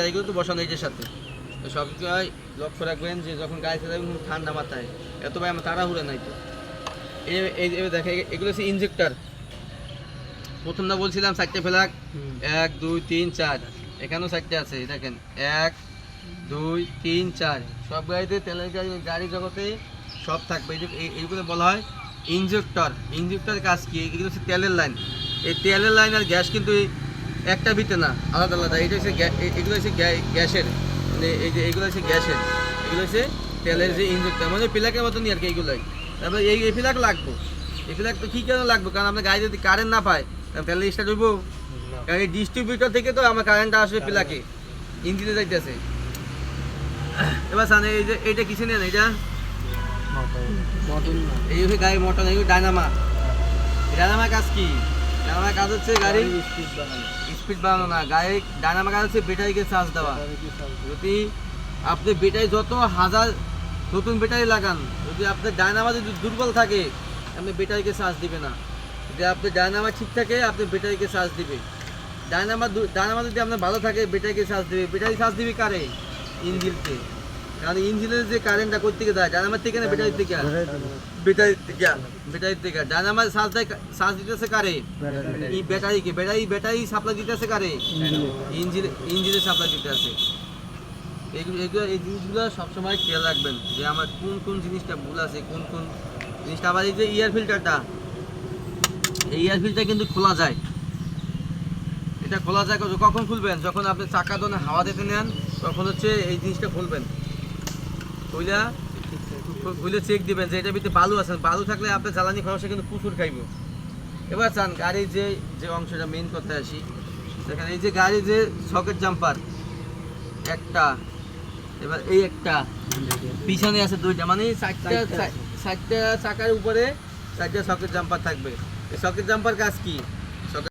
এগুলো তো বসানো এইটার সাথে। তো সব জায়গায় লক্ষ্য রাখবেন যে যখন গাড়ি চালাবেন ঠান্ডা মাথায়, এত ভাই আমার তাড়াহুড়া নাই তো। এই দেখে এগুলো হচ্ছে ইঞ্জেক্টর। প্রথমটা বলছিলাম 4টে ফ্ল্যাগ, 1 2 3 4, এখানেও 4টে আছে দেখেন, 1 2 3 4। সব গাড়িতে তেলের গাড়ি জগতে সব থাকবে। এইগুলো বলা হয় ইঞ্জেক্টর। ইঞ্জেক্টরের কাজ কি? এগুলো হচ্ছে তেলের লাইন। এই তেলের লাইন আর গ্যাস কিন্তু একটা বিতে না, আলাদা আলাদা। এটা হচ্ছে এগুলো হচ্ছে গ্যাসের, মানে এই যে এগুলো হচ্ছে গ্যাসের, এগুলো হচ্ছে তেলের যে ইঞ্জেক্টর, মানে প্লাগের মতনই আর কি এগুলোই। তারপরে এই প্লাগ লাগবো। এই প্লাগ তো কী কেন লাগবে? কারণ আপনার গাড়ি যদি কারেন্ট না পায় তাহলে স্টার্ট হইব? কারণ এই ডিস্ট্রিবিউটর থেকে তো আমার কারেন্টটা আসবে প্লাগে, ইঞ্জিনে যাইতেছে। এবার সামনে এই যে এইটা কিছু নেন, এইটা এই হচ্ছে গাড়ির মোটর, এই ডায়নামা। ডায়নামার কাজ কি? ডায়নামার কাজ হচ্ছে গাড়ির স্পিড বাড়ানো না, গাড়ির ডায়নামার কাজ হচ্ছে ব্যাটারিকে চার্জ দেওয়া। যদি আপনি ব্যাটারি যত হাজার নতুন ব্যাটারি লাগান, যদি আপনার ডায়নামা যদি দুর্বল থাকে আপনি ব্যাটারিকে চার্জ দিবে না। যদি আপনার ডায়নামা ঠিক থাকে আপনি ব্যাটারিকে চার্জ দিবে। ডায়নামা যদি আপনার ভালো থাকে ব্যাটারিকে চার্জ দিবে। ব্যাটারি চার্জ দিবে কারে? ইঞ্জিনকে। কারণ ইঞ্জিনের যে কারেন্টটা কোথা থেকে দেয়? ডায়নামার থেকে না ব্যাটারি থেকে? ব্যাটারি থেকে। ডায়নামার চার্জ দিতেছে কারে? ব্যাটারিকে। ব্যাটারি সাপ্লাই দিতেছে কারে? ইঞ্জিনের সাপ্লাই দিতেছে। এই জিনিসগুলো সবসময় খেয়াল রাখবেন যে আমার কোন জিনিসটা ভুল আছে, কোন জিনিসটা। আবার এই যে এয়ার ফিল্টারটা, এই এয়ার ফিল্টার কিন্তু খোলা যায়। এটা খোলা যায় কখন খুলবেন? যখন আপনি চাকা দোনে হাওয়া দিতে নেন তখন হচ্ছে এই জিনিসটা খুলবেন। খুলে চেক দিবেন যে এটার ভিতরে বালু আছে। বালু থাকলে আপনার জ্বালানি খরচে কিন্তু প্রচুর খাইব। এবার চান গাড়ির যে অংশটা মেইন কথায় আসি, দেখেন এই যে গাড়ির যে সকেট জাম্পার একটা, এবার এই একটা পিছনে আছে দুইটা, মানে চারটা চাকার উপরে 4টা সকেট জাম্পার থাকবে। এই সকেট জাম্পার কাজ কি? সকেট